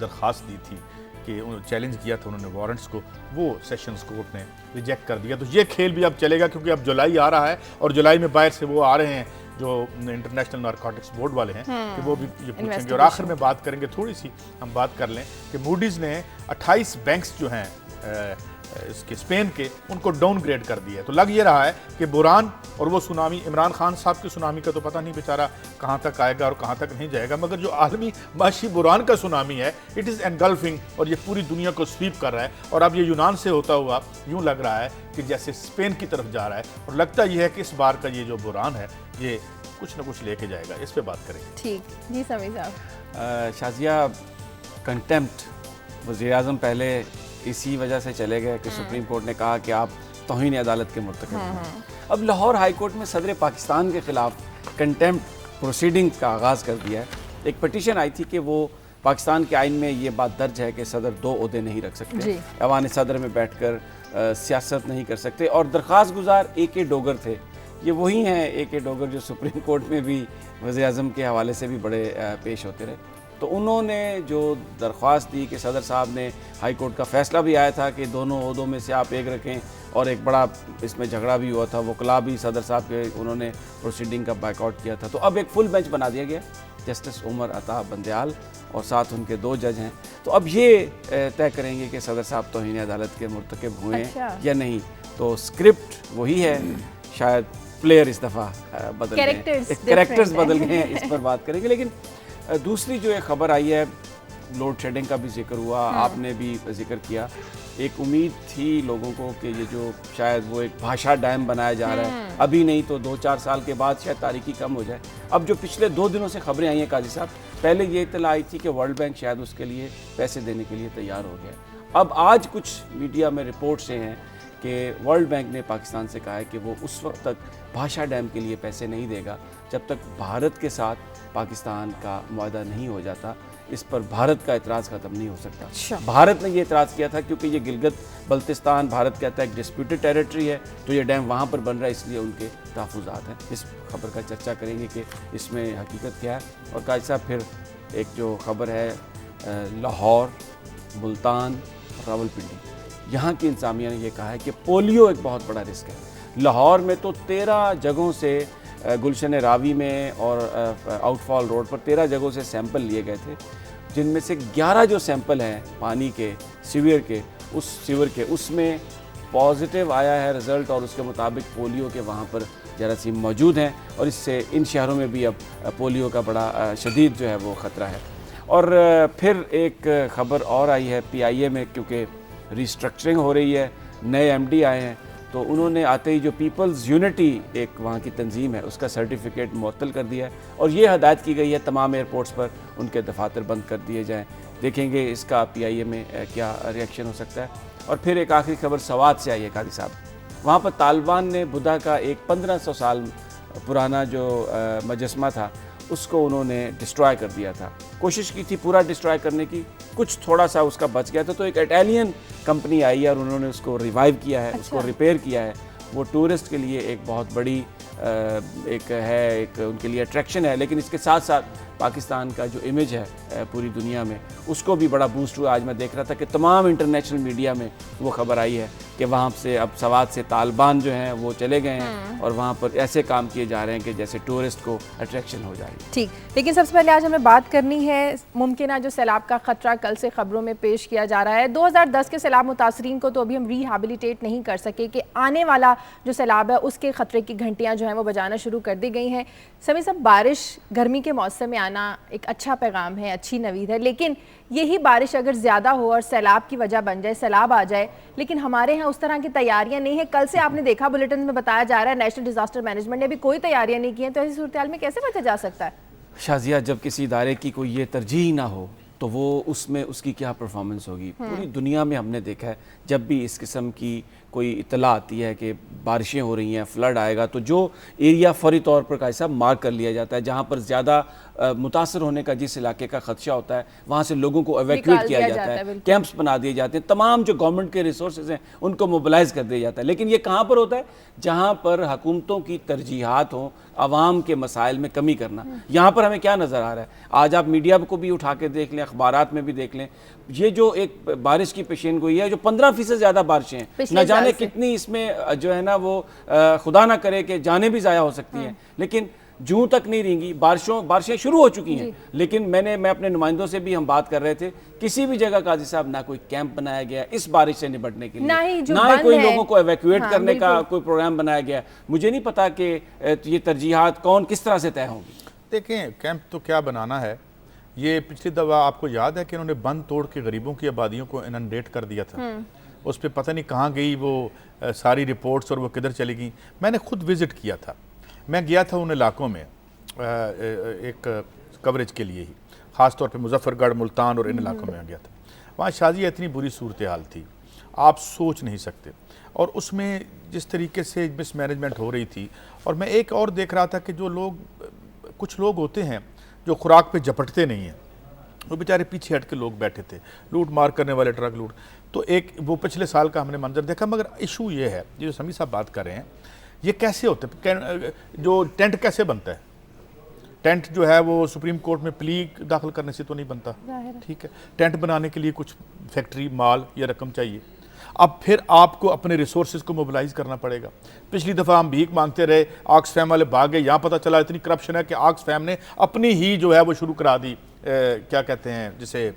درخواست دی تھی کہ چیلنج کیا تھا انہوں نے وارنٹس کو، وہ سیشنز کورٹ نے ریجیکٹ کر دیا. تو یہ کھیل بھی اب چلے گا کیونکہ اب جولائی آ رہا ہے اور جولائی میں باہر سے وہ آ رہے ہیں جو انٹرنیشنل نارکوٹکس بورڈ والے ہیں کہ وہ بھی یہ پوچھیں گے. اور آخر میں بات کریں گے، تھوڑی سی ہم بات کر لیں کہ موڈیز نے 28 بینکس جو ہیں اس کے اسپین کے، ان کو ڈاؤن گریڈ کر دیا ہے. تو لگ یہ رہا ہے کہ بحران اور وہ سونامی، عمران خان صاحب کی سونامی کا تو پتہ نہیں بیچارہ کہاں تک آئے گا اور کہاں تک نہیں جائے گا، مگر جو عالمی معاشی بحران کا سونامی ہے اٹ از انگلفنگ اور یہ پوری دنیا کو سویپ کر رہا ہے. اور اب یہ یونان سے ہوتا ہوا یوں لگ رہا ہے کہ جیسے اسپین کی طرف جا رہا ہے، اور لگتا یہ ہے کہ اس بار کا یہ جو بحران ہے یہ کچھ نہ کچھ لے کے جائے گا. اس پہ بات کریں گے. ٹھیک جی سمیع صاحب. شازیہ، کنٹیمپٹ وزیر اعظم پہلے اسی وجہ سے چلے گئے کہ سپریم کورٹ نے کہا کہ آپ توہین عدالت کے مرتکب ہیں. اب لاہور ہائی کورٹ میں صدر پاکستان کے خلاف کنٹیمپٹ پروسیڈنگ کا آغاز کر دیا ہے. ایک پٹیشن آئی تھی کہ وہ پاکستان کے آئین میں یہ بات درج ہے کہ صدر 2 عہدے نہیں رکھ سکتے، ایوان صدر میں بیٹھ کر سیاست نہیں کر سکتے. اور درخواست گزار AK ڈوگر تھے. یہ وہی ہیں AK ڈوگر جو سپریم کورٹ میں بھی وزیر اعظم کے حوالے سے بھی بڑے پیش ہوتے رہے. تو انہوں نے جو درخواست دی کہ صدر صاحب نے، ہائی کورٹ کا فیصلہ بھی آیا تھا کہ دونوں عہدوں میں سے آپ ایک رکھیں، اور ایک بڑا اس میں جھگڑا بھی ہوا تھا، وکلاء بھی صدر صاحب کے انہوں نے پروسیڈنگ کا بائیک آؤٹ کیا تھا. تو اب ایک فل بینچ بنا دیا گیا، جسٹس عمر عطا بندیال اور ساتھ ان کے 2 جج ہیں. تو اب یہ طے کریں گے کہ صدر صاحب توہین عدالت کے مرتکب ہوئے ہیں یا نہیں. تو سکرپٹ وہی ہے، شاید پلیئر اس دفعہ بدل گئے ہیں، کریکٹرز بدل گئے ہیں. اس پر بات کریں گے. لیکن دوسری جو ایک خبر آئی ہے، لوڈ شیڈنگ کا بھی ذکر ہوا، آپ نے بھی ذکر کیا. ایک امید تھی لوگوں کو کہ یہ جو شاید وہ ایک بھاشا ڈیم بنایا جا رہا ہے، ابھی نہیں تو 2-4 سال کے بعد شاید تاریکی کم ہو جائے. اب جو پچھلے 2 دنوں سے خبریں آئی ہیں قاضی صاحب، پہلے یہ اطلاع آئی تھی کہ ورلڈ بینک شاید اس کے لیے پیسے دینے کے لیے تیار ہو گیا. اب آج کچھ میڈیا میں رپورٹ سے ہیں کہ ورلڈ بینک نے پاکستان سے کہا ہے کہ وہ اس وقت تک بھاشا ڈیم کے لیے پیسے نہیں دے گا جب تک بھارت کے ساتھ پاکستان کا معاہدہ نہیں ہو جاتا. اس پر بھارت کا اعتراض ختم نہیں ہو سکتا. بھارت نے یہ اعتراض کیا تھا کیونکہ یہ گلگت بلتستان بھارت کہتا ہے ایک ڈسپیوٹڈ ٹیریٹری ہے، تو یہ ڈیم وہاں پر بن رہا ہے، اس لیے ان کے تحفظات ہیں. اس خبر کا چرچا کریں گے کہ اس میں حقیقت کیا ہے. اور قاضی صاحب پھر ایک جو خبر ہے لاہور، ملتان، راولپنڈی، یہاں کی انتظامیہ نے یہ کہا ہے کہ پولیو ایک بہت بڑا رسک ہے. لاہور میں تو 13 جگہوں سے، گلشن راوی میں اور آؤٹ فال روڈ پر 13 جگہوں سے سیمپل لیے گئے تھے، جن میں سے 11 جو سیمپل ہیں پانی کے، سیور کے اس میں پازیٹیو آیا ہے رزلٹ، اور اس کے مطابق پولیو کے وہاں پر جراثیم موجود ہیں، اور اس سے ان شہروں میں بھی اب پولیو کا بڑا شدید جو ہے وہ خطرہ ہے. اور پھر ایک خبر اور آئی ہے PIA میں، کیونکہ ریسٹرکچرنگ ہو رہی ہے، نئے MD آئے ہیں، تو انہوں نے آتے ہی جو پیپلز یونٹی ایک وہاں کی تنظیم ہے اس کا سرٹیفکیٹ معطل کر دیا ہے، اور یہ ہدایت کی گئی ہے تمام ایئرپورٹس پر ان کے دفاتر بند کر دیے جائیں. دیکھیں گے اس کا PIA میں کیا ریئیکشن ہو سکتا ہے. اور پھر ایک آخری خبر سوات سے آئی ہے قاضی صاحب. وہاں پر طالبان نے بدھا کا ایک 1500 سال پرانا جو مجسمہ تھا اس کو انہوں نے ڈسٹرائے کر دیا تھا. کوشش کی تھی پورا ڈسٹرائے کرنے کی، کچھ تھوڑا سا اس کا بچ گیا تھا، تو ایک اٹیلین کمپنی آئی ہے اور انہوں نے اس کو ریوائیو کیا ہے، اس کو ریپیئر کیا ہے. وہ ٹورسٹ کے لیے ایک بہت بڑی ایک ان کے لیے اٹریکشن ہے. لیکن اس کے ساتھ ساتھ پاکستان کا جو امیج ہے پوری دنیا میں اس کو بھی بڑا بوسٹ ہوا. آج میں دیکھ رہا تھا کہ تمام انٹرنیشنل میڈیا میں وہ خبر آئی ہے کہ وہاں سے اب سوات سے طالبان جو ہیں وہ چلے گئے ہیں اور وہاں پر ایسے کام کیے جا رہے ہیں کہ جیسے ٹورسٹ کو اٹریکشن ہو جائے. ٹھیک، لیکن سب سے پہلے آج ہمیں بات کرنی ہے ممکنہ جو سیلاب کا خطرہ کل سے خبروں میں پیش کیا جا رہا ہے. 2010 کے سیلاب متاثرین کو تو ابھی ہم ریہیبلیٹیٹ نہیں کر سکے کہ آنے والا جو سیلاب ہے اس کے خطرے کی گھنٹیاں جو ہیں وہ بجانا شروع کر دی گئی ہیں. سمیع صاحب، بارش گرمی کے موسم میں آنا ایک اچھا پیغام ہے، اچھی نوید ہے، لیکن یہی بارش اگر زیادہ ہو اور سیلاب کی وجہ بن جائے، سیلاب آ جائے، لیکن ہمارے ہاں اس طرح کی تیاریاں نہیں ہیں. کل سے آپ نے دیکھا بلیٹن میں بتایا جا رہا ہے نیشنل ڈیزاسٹر مینجمنٹ نے ابھی کوئی تیاریاں نہیں کی ہیں. تو ایسی صورتحال میں کیسے بچا جا سکتا ہے؟ شازیہ، جب کسی ادارے کی کوئی یہ ترجیح نہ ہو تو وہ اس میں اس کی کیا پرفارمنس ہوگی؟ پوری دنیا میں ہم نے دیکھا ہے جب بھی اس قسم کی کوئی اطلاع آتی ہے کہ بارشیں ہو رہی ہیں، فلڈ آئے گا، تو جو ایریا فوری طور پر قاضی صاحب مارک کر لیا جاتا ہے جہاں پر زیادہ متاثر ہونے کا جس علاقے کا خدشہ ہوتا ہے وہاں سے لوگوں کو ایویکویٹ کیا جاتا ہے، کیمپس بنا دیے جاتے ہیں، تمام جو گورنمنٹ کے ریسورسز ہیں ان کو موبلائز کر دیا جاتا ہے. لیکن یہ کہاں پر ہوتا ہے؟ جہاں پر حکومتوں کی ترجیحات ہوں عوام کے مسائل میں کمی کرنا. یہاں پر ہمیں کیا نظر آ رہا ہے؟ آج آپ میڈیا کو بھی اٹھا کے دیکھ لیں, اخبارات میں بھی دیکھ لیں, یہ جو ایک بارش کی پیشین گوئی ہے, جو 15% زیادہ بارشیں ہیں, نہ جانے کتنی اس میں جو ہے نا وہ خدا نہ کرے کہ جانیں بھی ضائع ہو سکتی ہیں, لیکن جوں تک نہیں رہیں گی. بارشیں شروع ہو چکی ہیں, لیکن میں اپنے نمائندوں سے بھی ہم بات کر رہے تھے, کسی بھی جگہ قاضی صاحب نہ کوئی کیمپ بنایا گیا اس بارش سے نپٹنے کے لیے, نہ ہی کوئی لوگوں کو ایویکویٹ کرنے کا کوئی پروگرام بنایا گیا. مجھے نہیں پتا کہ یہ ترجیحات کون کس طرح سے طے ہوں گی. دیکھیں کیمپ تو کیا بنانا ہے, یہ پچھلی دفعہ آپ کو یاد ہے کہ انہوں نے بند توڑ کے غریبوں کی آبادیوں کو اننڈیٹ کر دیا تھا, اس پہ پتہ نہیں کہاں گئی وہ ساری رپورٹس اور وہ کدھر چلی گئیں. میں نے خود وزٹ کیا تھا, میں گیا تھا ان علاقوں میں ایک کوریج کے لیے ہی, خاص طور پہ مظفر گڑھ, ملتان اور ان علاقوں میں گیا تھا. وہاں شازیہ اتنی بری صورتحال تھی آپ سوچ نہیں سکتے, اور اس میں جس طریقے سے مس مینجمنٹ ہو رہی تھی. اور میں ایک اور دیکھ رہا تھا کہ جو لوگ, کچھ لوگ ہوتے ہیں جو خوراک پہ جھپٹتے نہیں ہیں, وہ بیچارے پیچھے ہٹ کے لوگ بیٹھے تھے, لوٹ مار کرنے والے ٹرک لوٹ. تو ایک وہ پچھلے سال کا ہم نے منظر دیکھا. مگر ایشو یہ ہے, جو سمیع صاحب بات کر رہے ہیں, یہ کیسے ہوتے ہیں, جو ٹینٹ کیسے بنتا ہے؟ ٹینٹ جو ہے وہ سپریم کورٹ میں پلی داخل کرنے سے تو نہیں بنتا, ٹھیک ہے. ٹینٹ بنانے کے لیے کچھ فیکٹری مال یا رقم چاہیے. اب پھر آپ کو اپنے ریسورسز کو موبلائز کرنا پڑے گا. پچھلی دفعہ ہم بھیک مانگتے رہے, آکس فیم والے بھاگ گئے, یہاں پتہ چلا اتنی کرپشن ہے کہ آکس فیم نے اپنی ہی جو ہے وہ شروع کرا دی, کیا کہتے ہیں جسے,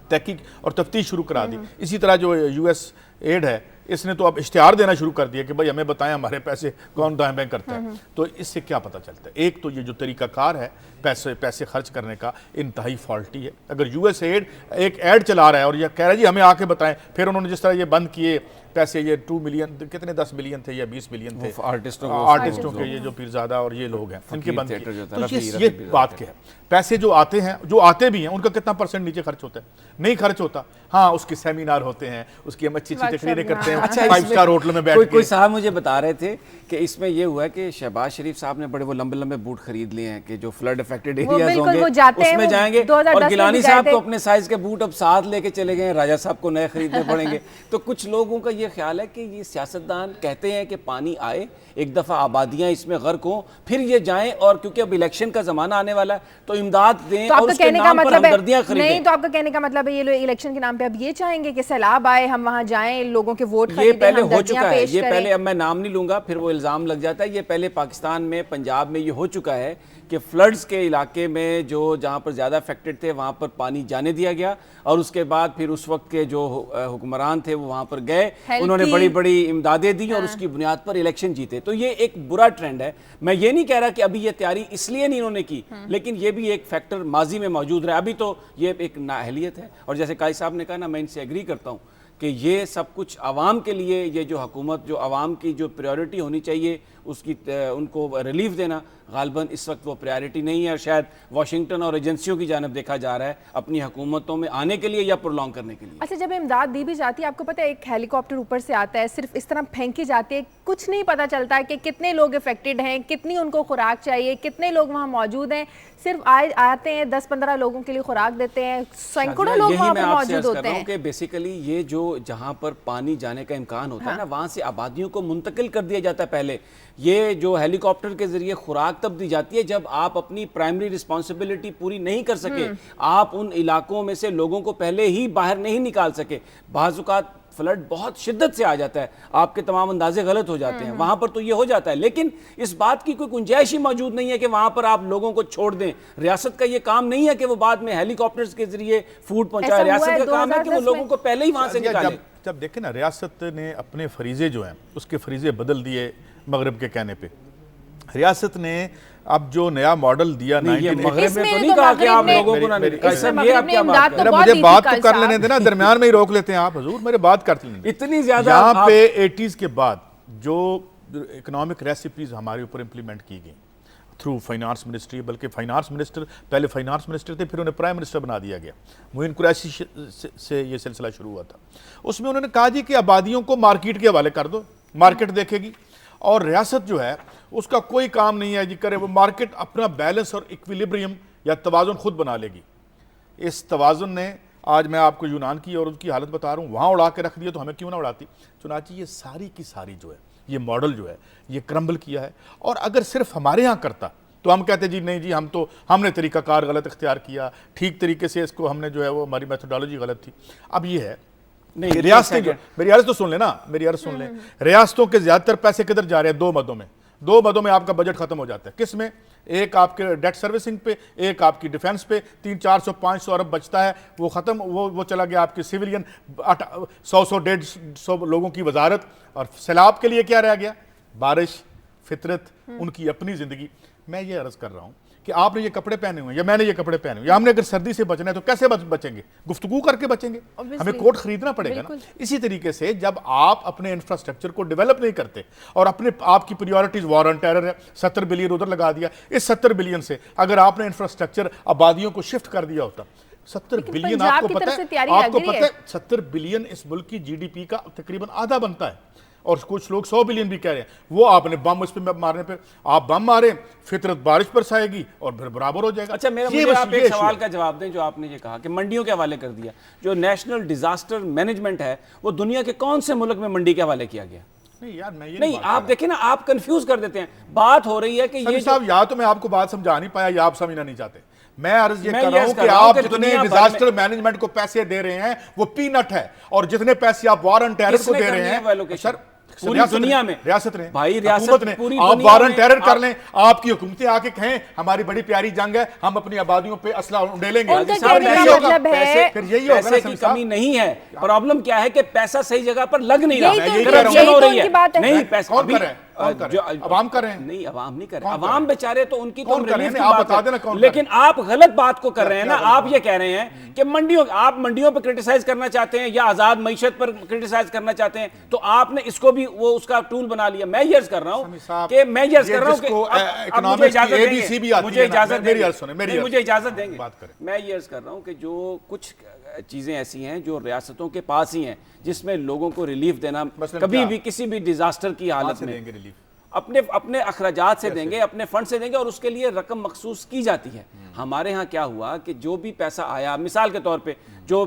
تحقیق اور تفتیش شروع کرا دی. اسی طرح جو یو ایس ایڈ ہے, اس نے تو اب اشتہار دینا شروع کر دیا کہ بھائی ہمیں بتائیں ہمارے پیسے کون دائیں بائیں کرتا ہے. تو اس سے کیا پتہ چلتا ہے؟ ایک تو یہ جو طریقہ کار ہے پیسے خرچ کرنے کا انتہائی فالٹی ہے. اگر یو ایس ایڈ ایک ایڈ چلا رہا ہے اور یہ کہہ رہا ہے جی ہمیں آ کے بتائیں, پھر انہوں نے جس طرح یہ بند کیے پیسے, یہ 2 ملین کتنے 10 ملین تھے یا 20 ملین تھے آرٹسٹوں کے, یہ جو پیرزادہ اور یہ لوگ ہیں ان کے بند کیے. تو یہ بات کیا ہے, پیسے جو آتے ہیں, جو آتے بھی ہیں, ان کا کتنا پرسنٹ نیچے خرچ ہوتا ہے؟ نہیں خرچ ہوتا. ہاں اس کے سیمینار ہوتے ہیں, اس کی ہم اچھی تقریریں کرتے ہیں, 5 اسٹار ہوٹل میں بیٹھ کے. کوئی صاحب مجھے بتا رہے تھے کہ اس میں یہ ہوا ہے کہ شہباز شریف صاحب نے بڑے وہ لمبے بوٹ خرید لیے ہیں کہ جو فلڈ افیکٹڈ ایریاز ہوں گے اس میں جائیں گے, اور گیلانی صاحب تو اپنے سائز کے بوٹ اب ساتھ لے کے چلے گئے, راجہ صاحب کو نئے خریدنے پڑیں گے. تو کچھ لوگوں کا یہ خیال ہے کہ یہ سیاستدان کہتے ہیں کہ پانی آئے, ایک دفعہ آبادیاں اس میں غرق ہوں, پھر یہ جائیں, اور کیونکہ اب الیکشن کا زمانہ آنے والا ہے تو امداد دیں اور اس کے نام پر ہمدردیاں خریدیں. نہیں, تو آپ کا کہنے کا مطلب ہے یہ لوگ الیکشن کے نام پہ اب یہ چاہیں گے کہ سیلاب آئے, ہم وہاں جائیں, لوگوں کے ووٹ خریدیں, یہ پہلے ہو چکا ہے, یہ کریں. پہلے, اب میں نام نہیں لوں گا پھر وہ الزام لگ جاتا ہے, یہ پہلے پاکستان میں پنجاب میں یہ ہو چکا ہے کہ فلڈز کے علاقے میں جو جہاں پر زیادہ افیکٹڈ تھے وہاں پر پانی جانے دیا گیا, اور اس کے بعد پھر اس وقت کے جو حکمران تھے وہ وہاں پر گئے, انہوں نے بڑی بڑی امدادیں دی اور اس کی بنیاد پر الیکشن جیتے. تو یہ ایک برا ٹرینڈ ہے. میں یہ نہیں کہہ رہا کہ ابھی یہ تیاری اس لیے نہیں انہوں نے کی, لیکن یہ بھی ایک فیکٹر ماضی میں موجود رہا. ابھی تو یہ ایک نااہلیت ہے, اور جیسے قاضی صاحب نے کہا نا, میں ان سے ایگری کرتا ہوں کہ یہ سب کچھ عوام کے لیے, یہ جو حکومت, جو عوام کی جو پریورٹی ہونی چاہیے اس کی, ان کو ریلیف دینا, غالباً اس وقت وہ پریورٹی نہیں ہے, اور شاید واشنگٹن اور ایجنسیوں کی جانب دیکھا جا رہا ہے اپنی حکومتوں میں آنے کے لیے یا پرولونگ کرنے کے لیے. اچھا, جب امداد دی بھی جاتی ہے, آپ کو پتہ ہے ایک ہیلی کاپٹر اوپر سے آتا ہے, صرف اس طرح پھینکی جاتی ہے, کچھ نہیں پتہ چلتا ہے کہ کتنے لوگ افیکٹڈ ہیں, کتنی ان کو خوراک چاہیے, کتنے لوگ وہاں موجود ہیں. صرف آتے ہیں 10-15 لوگوں کے لیے خوراک دیتے ہیں, سینکڑوں لوگ وہاں پر موجود ہوتے ہیں. کہ بیسیکلی یہ جو جہاں پر پانی جانے کا امکان ہوتا ہے نا, وہاں سے آبادیوں کو منتقل کر دیا جاتا ہے. پہلے یہ جو ہیلی کاپٹر کے ذریعے خوراک تب دی جاتی ہے جب آپ اپنی پرائمری رسپانسبلٹی پوری نہیں کر سکے, آپ ان علاقوں میں سے لوگوں کو پہلے ہی باہر نہیں نکال سکے. بعض اوقات فلڈ بہت شدت سے آ جاتا ہے, آپ کے تمام اندازے غلط ہو جاتے ہیں, وہاں پر تو یہ ہو جاتا ہے. لیکن اس بات کی کوئی گنجائش ہی موجود نہیں ہے کہ وہاں پر آپ لوگوں کو چھوڑ دیں. ریاست کا یہ کام نہیں ہے کہ وہ بعد میں ہیلی کاپٹرز کے ذریعے فوڈ پہنچائے, ریاست کا کام ہے کہ وہ لوگوں کو پہلے ہی وہاں سے نکالے. جب دیکھیں نا, ریاست نے اپنے فریضے جو ہیں اس کے فریضے بدل دیے مغرب کے کہنے پہ. ریاست نے اب جو نیا ماڈل دیا, مغرب میں تو نہیں کہا کہ آپ لوگوں کو نہ, یہ آپ کیا بات کر رہے ہیں؟ مجھے بات تو کر لینے دینا, درمیان میں ہی روک لیتے ہیں آپ حضور, میرے بات کرتے ہیں. اتنی زیادہ یہاں پہ 80s کے بعد جو اکنامک ریسیپیز ہمارے اوپر امپلیمنٹ کی گئی تھرو فائنانس منسٹری, بلکہ فائنانس منسٹر پہلے فائنانس منسٹر تھے, پھر انہیں پرائم منسٹر بنا دیا گیا. معین قریشی سے یہ سلسلہ شروع ہوا تھا. اس میں انہوں نے کہا جی کہ آبادیوں کو مارکیٹ کے حوالے کر دو, مارکیٹ دیکھے گی, اور ریاست جو ہے اس کا کوئی کام نہیں ہے جی کرے, وہ مارکیٹ اپنا بیلنس اور ایکویلیبریم یا توازن خود بنا لے گی. اس توازن نے آج میں آپ کو یونان کی اور ان کی حالت بتا رہا ہوں, وہاں اڑا کے رکھ دیا تو ہمیں کیوں نہ اڑاتی. چنانچہ یہ ساری کی ساری جو ہے یہ ماڈل جو ہے یہ کرمبل کیا ہے. اور اگر صرف ہمارے ہاں کرتا تو ہم کہتے جی نہیں جی ہم نے طریقہ کار غلط اختیار کیا, ٹھیک طریقے سے اس کو ہم نے جو ہے وہ ہماری میتھڈالوجی غلط تھی. اب یہ ہے ریاستیں جو, میری عرض تو سن لیں نا, میری عرض سن لیں. ریاستوں کے زیادہ تر پیسے کدھر جا رہے ہیں؟ دو مدوں میں آپ کا بجٹ ختم ہو جاتا ہے. کس میں؟ ایک آپ کے ڈیٹ سروسنگ پہ, ایک آپ کی ڈیفنس پہ. 300-400-500 ارب بچتا ہے, وہ ختم, وہ چلا گیا آپ کے سیولین 100-150 لوگوں کی وزارت. اور سیلاب کے لیے کیا رہ گیا؟ بارش, فطرت, ان کی اپنی زندگی. میں یہ عرض کر رہا ہوں کہ آپ نے یہ کپڑے پہنے ہوئے ہیں یا میں نے یہ کپڑے پہنے ہوئے ہیں, ہم نے اگر سردی سے بچنا ہے تو کیسے بچیں گے؟ گفتگو کر کے بچیں گے. ہمیں کوٹ خریدنا پڑے گا نا. اسی طریقے سے جب آپ اپنے انفراسٹرکچر کو ڈیولپ نہیں کرتے اور آپ کی پریورٹیز وار آن ٹیرر ہے, 70 بلین ادھر لگا دیا, اس 70 بلین سے اگر آپ نے انفراسٹرکچر آبادیوں کو شفٹ کر دیا ہوتا, 70 بلین آپ کو پتہ ہے 70 بلین اس ملک کی جی ڈی پی کا تقریباً آدھا بنتا ہے. اور کچھ لوگ 100 بلین بھی کہہ رہے ہیں. وہ آپ نے بم اس پہ مارنے پہ, آپ بم مارے, فطرت بارش برسائے گی اور پھر برابر ہو جائے گا. اچھا مجھے آپ ایک سوال کا جواب دیں جو آپ نے یہ کہا کہ منڈیوں کے حوالے کر دیا. جو نیشنل ڈیزاسٹر مینجمنٹ ہے وہ دنیا کے کون سے ملک میں منڈی کے حوالے کیا گیا؟ نہیں یار میں یہ نہیں, آپ دیکھیں نا, آپ کنفیوز کر دیتے ہیں. بات ہو رہی ہے کہ یہ صاحب یا تو میں آپ کو بات سمجھا نہیں پایا یا آپ سمجھنا نہیں چاہتے. میں عرض یہ کر رہا ہوں کہ آپ جتنے ڈیزاسٹر مینجمنٹ کو پیسے دے رہے ہیں وہ پی نٹ ہے, اور جتنے پیسے آپ وار آن ٹیرر کو دے رہے ہیں سر پوری دنیا میں, ریاست نے, بھائی ریاست نے, آپ وار آن ٹیرر کر لیں, آپ کی حکومتیں آ کے کہیں ہماری بڑی پیاری جنگ ہے, ہم اپنی آبادیوں پہ اسلحہ ڈیلیں گے. پیسے کی کمی نہیں ہے, پرابلم کیا ہے کہ پیسہ صحیح جگہ پر لگ نہیں رہا, کرپشن ہو رہی ہے. نہیں پیسہ عوام کر رہے ہیں. نہیں عوام نہیں کر رہے, عوام بیچارے تو ان کی تو ریلیف کی بات ہے, لیکن آپ غلط بات کو کر رہے ہیں نا. آپ یہ کہہ رہے ہیں کہ آپ منڈیوں پہ کرٹیسائز کرنا چاہتے ہیں یا آزاد معیشت پر کرٹیسائز کرنا چاہتے ہیں, تو آپ نے اس کو بھی وہ اس کا ٹول بنا لیا. میں یہ عرض کر رہا ہوں کہ مجھے اجازت دیں گے, میں یہ عرض کر رہا ہوں کہ جو کچھ چیزیں ایسی ہیں جو ریاستوں کے پاس ہی ہیں جس میں لوگوں کو ریلیف دینا, کبھی بھی کسی بھی ڈیزاسٹر کی حالت میں اپنے اخراجات سے دیں گے, اپنے فنڈ سے دیں گے, اور اس کے لیے رقم مخصوص کی جاتی ہے. ہمارے ہاں کیا ہوا کہ جو بھی پیسہ آیا, مثال کے طور پہ جو